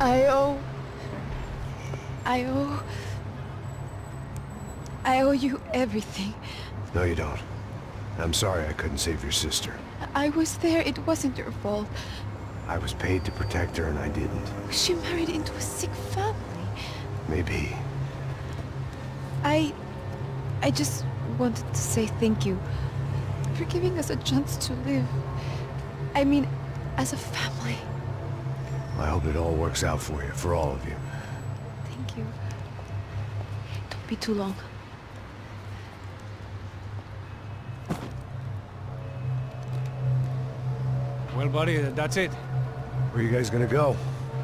I owe... I owe... I owe you everything. No, you don't. I'm sorry I couldn't save your sister. I was there. It wasn't your fault. I was paid to protect her and I didn't. She married into a sick family. Maybe. I just wanted to say thank you for giving us a chance to live. I mean, as a family. I hope it all works out for you, for all of you. Thank you. Don't be too long. Well, buddy, that's it. Where are you guys gonna go?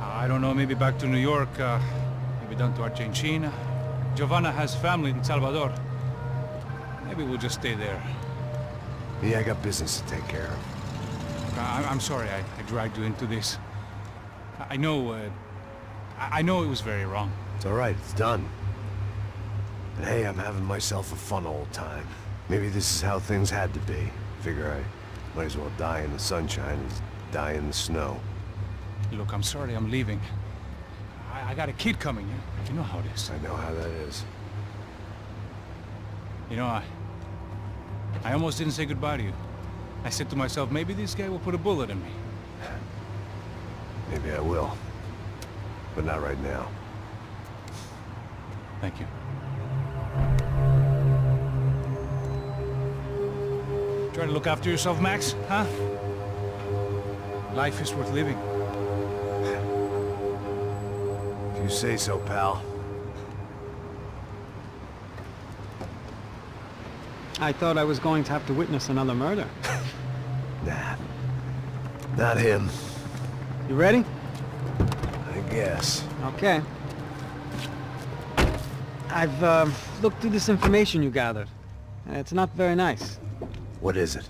I don't know, maybe back to New York, maybe down to Argentina. Giovanna has family in Salvador. Maybe we'll just stay there. Yeah, I got business to take care of. I'm sorry I dragged you into this. I know, I know it was very wrong. It's alright, it's done. And hey, I'm having myself a fun old time. Maybe this is how things had to be. Figure I might as well die in the sunshine as die in the snow. Look, I'm sorry I'm leaving. I got a kid coming, you know how it is. I know how that is. You know, I almost didn't say goodbye to you. I said to myself, maybe this guy will put a bullet in me. Maybe I will. But not right now. Thank you. Try to look after yourself, Max, huh? Life is worth living. If you say so, pal. I thought I was going to have to witness another murder. Nah. Not him. You ready? I guess. Okay. I've looked through this information you gathered. It's not very nice. What is it?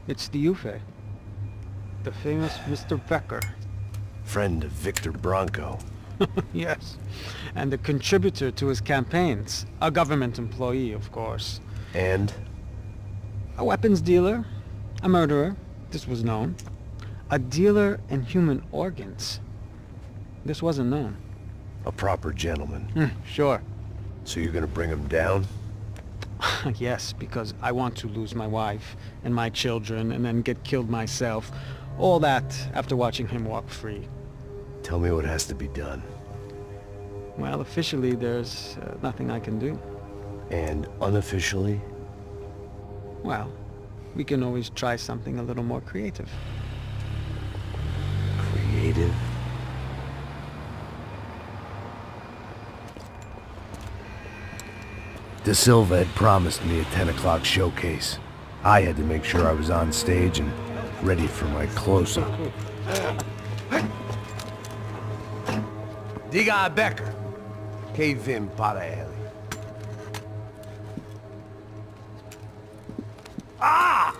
It's the Ufe. The famous Mr. Becker. Friend of Victor Bronco. Yes. And a contributor to his campaigns. A government employee, of course. And? A weapons dealer. A murderer. This was known. A dealer in human organs. This wasn't known. A proper gentleman. Sure. So you're gonna bring him down? Yes, because I want to lose my wife and my children and then get killed myself. All that after watching him walk free. Tell me what has to be done. Well, officially there's nothing I can do. And unofficially? Well, we can always try something a little more creative. Creative? De Silva had promised me a 10 o'clock showcase. I had to make sure I was on stage and ready for my close-up. Diga a Becker. Que vim para ele. Ah!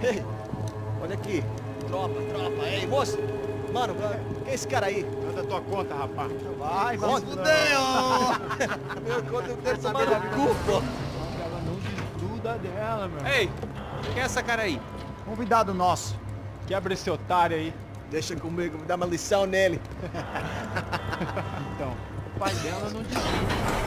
Ei, olha aqui. Tropa, tropa. Ei, moço. Mano, quem é esse cara aí? Manda tua conta, rapaz. Vai fudeu! Meu conta, eu quero saber da culpa. Ela não desgruda dela, meu. Ei, quem é essa cara aí? Convidado nosso. Quebra esse otário aí. Deixa comigo, me dá uma lição nele. Então, o pai dela não desgruda.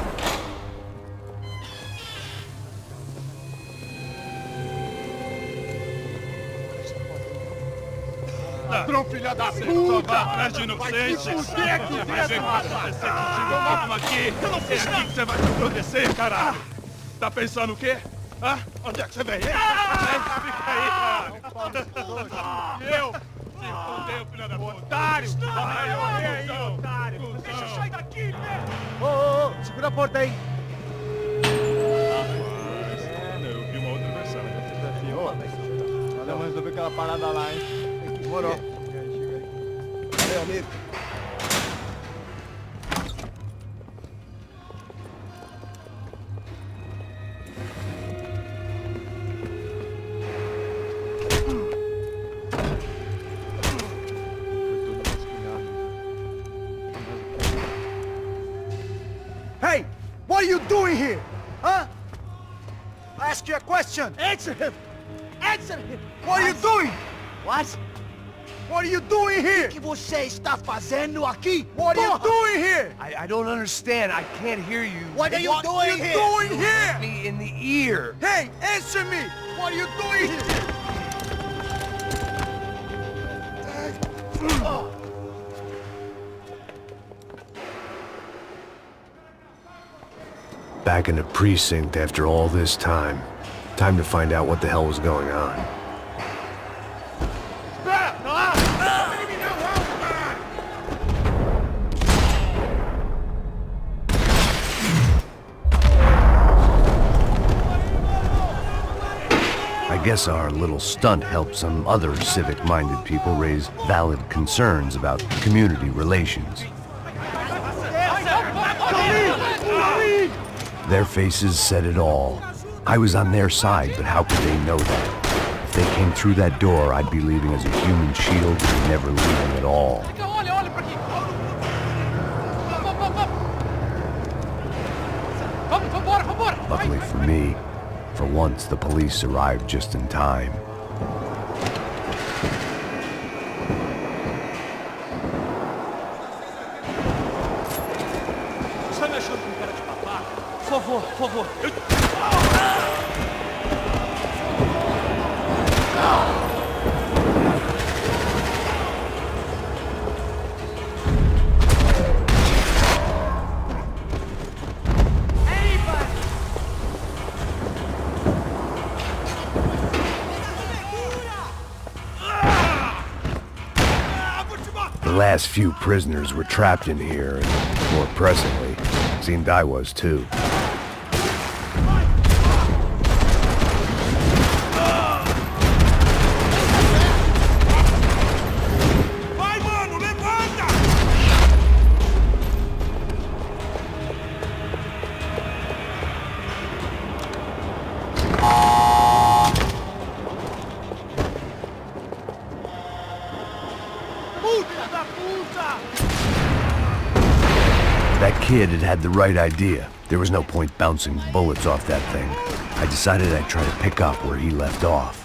Ladrão, filha da puta! Atrás de inocentes! Vai ver o que vai acontecer contigo mesmo aqui! É aqui que você vai se acontecer, caralho! Tá pensando o quê? Hã? Onde é que você vem? Fica aí, caralho! Eu? Se fodeu, filha da puta! Otário! Vai aí, otário! Deixa eu sair daqui, velho! Ô, segura a porta aí. Eu vi uma outra versão. Vamos resolver aquela parada lá, hein? Demorou. Valeu, amigo. Hey! What are you doing here? Huh? I ask you a question. Answer him! Answer him! What are you doing? What? What are you doing here? O que você está fazendo aqui? What are you doing here? I don't understand. I can't hear you. What are you doing here? What are you doing here? Me in the ear. Hey, answer me! What are you doing here? Back in the precinct after all this time. Time to find out what the hell was going on. I guess our little stunt helped some other civic-minded people raise valid concerns about community relations. Their faces said it all. I was on their side, but how could they know that? If they came through that door, I'd be leaving as a human shield and never leaving at all. Luckily for me, for once the police arrived just in time. Você me achando com cara de babaca? Por favor. The last few prisoners were trapped in here, and more pressingly, it seemed I was too. Vai, mano, levanta! That kid had the right idea. There was no point bouncing bullets off that thing. I decided I'd try to pick up where he left off.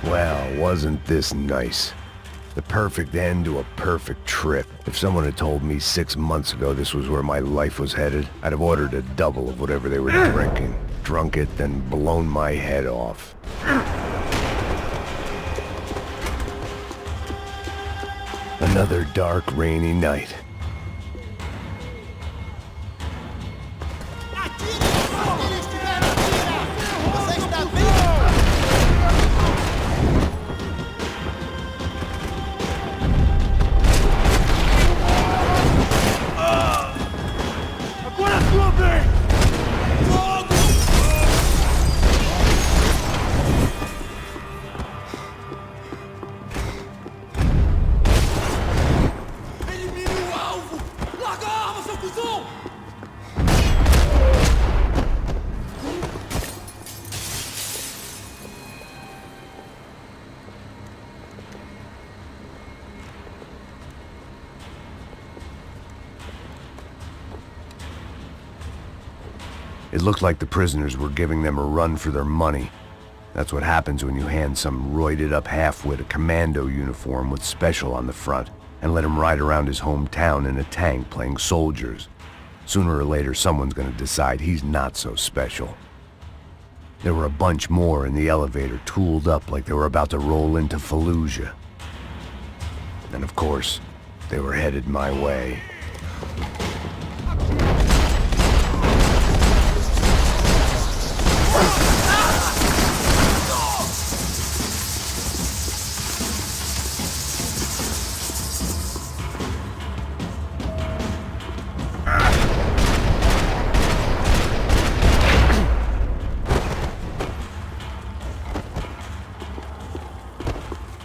Well, wasn't this nice? The perfect end to a perfect trip. If someone had told me 6 months ago this was where my life was headed, I'd have ordered a double of whatever they were drinking, drunk it, then blown my head off. Another dark, rainy night. It looked like the prisoners were giving them a run for their money. That's what happens when you hand some roided-up halfwit a commando uniform with special on the front and let him ride around his hometown in a tank playing soldiers. Sooner or later, someone's gonna decide he's not so special. There were a bunch more in the elevator, tooled up like they were about to roll into Fallujah. And of course, they were headed my way.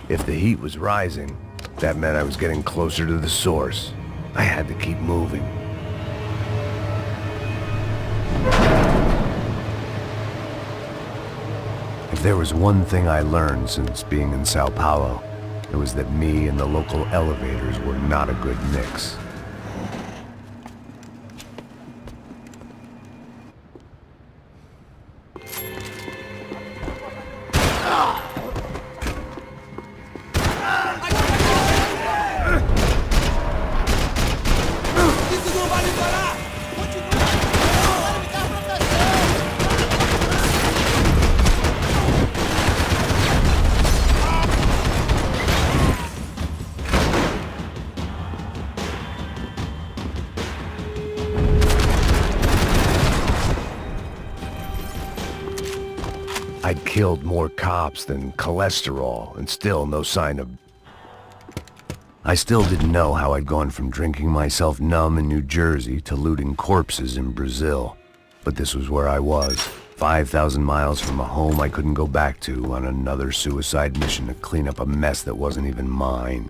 If the heat was rising, that meant I was getting closer to the source. I had to keep moving. If there was one thing I learned since being in Sao Paulo, it was that me and the local elevators were not a good mix. I'd killed more cops than cholesterol, and still no sign of... I still didn't know how I'd gone from drinking myself numb in New Jersey to looting corpses in Brazil. But this was where I was, 5,000 miles from a home I couldn't go back to, on another suicide mission to clean up a mess that wasn't even mine.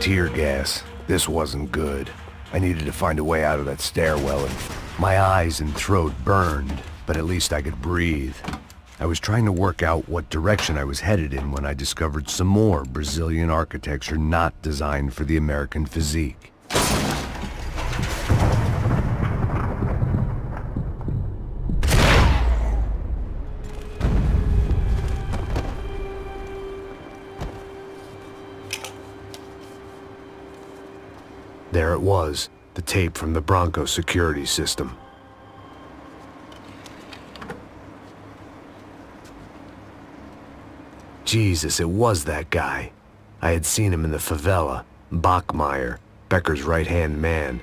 Tear gas. This wasn't good. I needed to find a way out of that stairwell, and my eyes and throat burned, but at least I could breathe. I was trying to work out what direction I was headed in when I discovered some more Brazilian architecture not designed for the American physique. There it was, the tape from the Bronco security system. Jesus, it was that guy. I had seen him in the favela, Bachmeyer, Becker's right-hand man.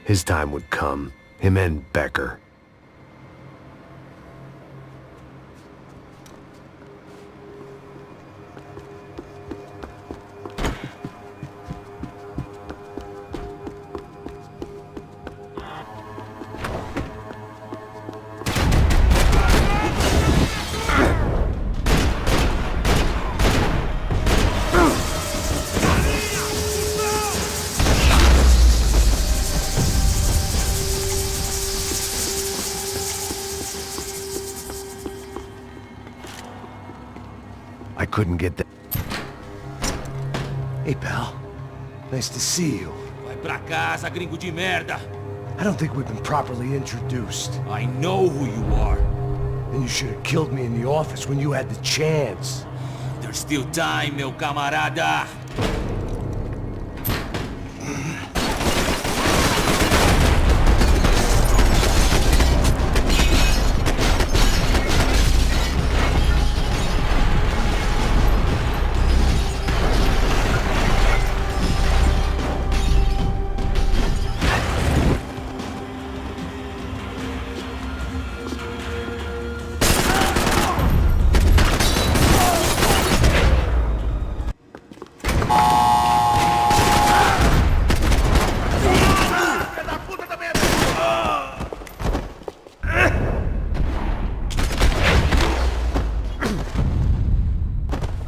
His time would come, him and Becker. I couldn't get that. Hey, pal. Nice to see you. Vai pra casa, gringo de merda! I don't think we've been properly introduced. I know who you are. And you should have killed me in the office when you had the chance. There's still time, meu camarada!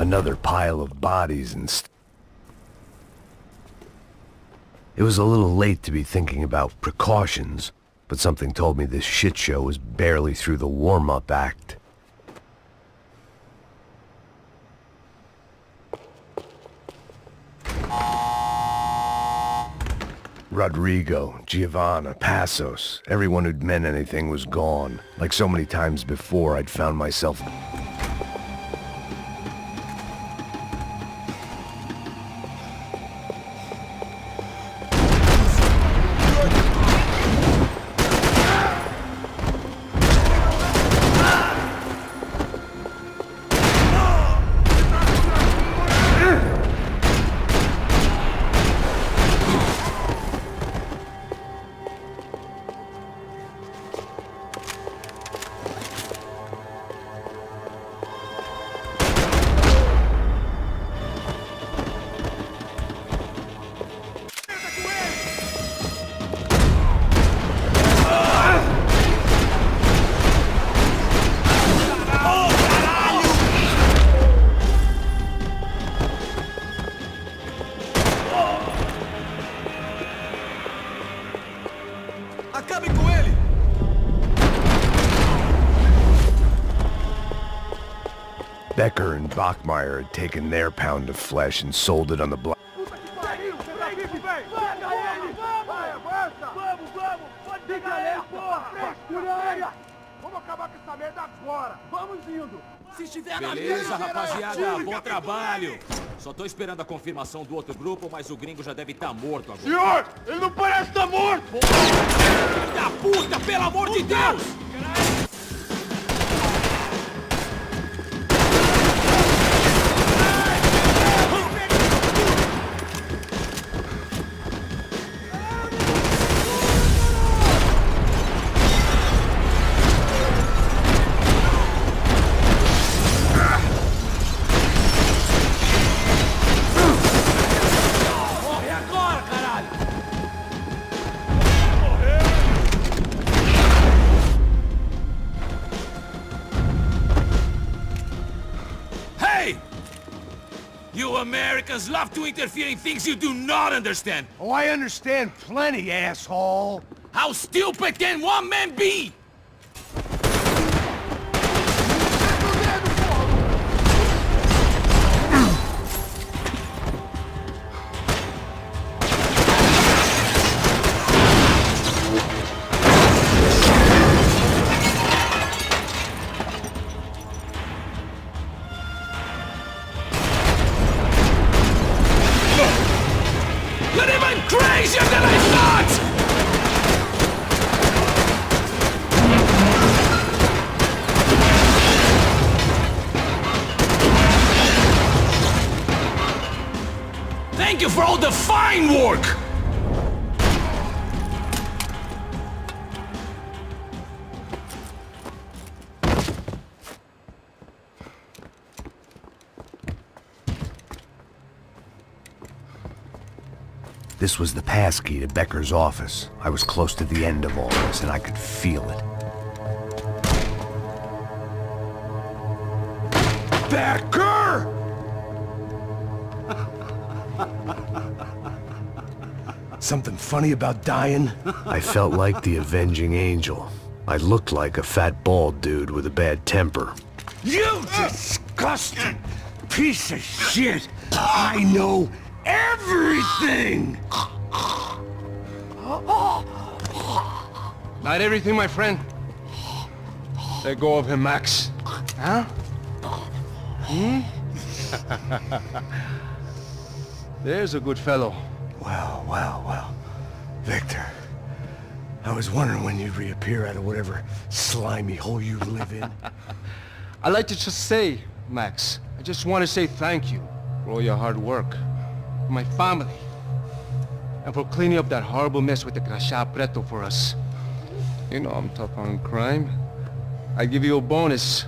Another pile of bodies and It was a little late to be thinking about precautions, but something told me this shit show was barely through the warm-up act. Rodrigo, Giovanna, Passos, everyone who'd meant anything was gone. Like so many times before, I'd found myself... Becker and Bachmeyer had taken their pound of flesh and sold it on the block. Beleza, rapaziada, bom trabalho. Só tô esperando a confirmação do outro grupo, mas o gringo já deve estar morto agora. Senhor, ele não parece estar morto! Filho da puta, pelo amor de Deus! Morre agora, caralho! Hey! You Americans love to interfere in things you do not understand. Oh, I understand plenty, asshole. How stupid can one man be? You're even crazier than I thought! Thank you for all the fine work! This was the passkey to Becker's office. I was close to the end of all this, and I could feel it. Becker! Something funny about dying? I felt like the avenging angel. I looked like a fat bald dude with a bad temper. You disgusting piece of shit! I know everything! Not everything, my friend. Let go of him, Max. Huh? There's a good fellow. Well. Victor, I was wondering when you'd reappear out of whatever slimy hole you live in. I'd like to just say, Max, I just want to say thank you for all your hard work, for my family, and for cleaning up that horrible mess with the Crachá Preto for us. You know I'm tough on crime. I give you a bonus,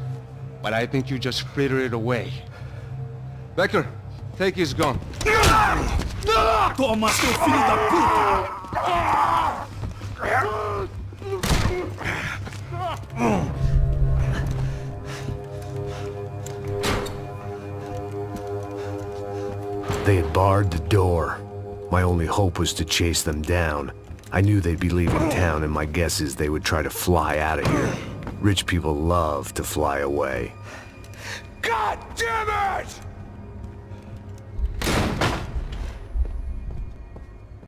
but I think you just frittered it away. Becker, take his gun. Toma, seu filho da puta! They had barred the door. My only hope was to chase them down. I knew they'd be leaving town, and my guess is they would try to fly out of here. Rich people love to fly away. God damn it!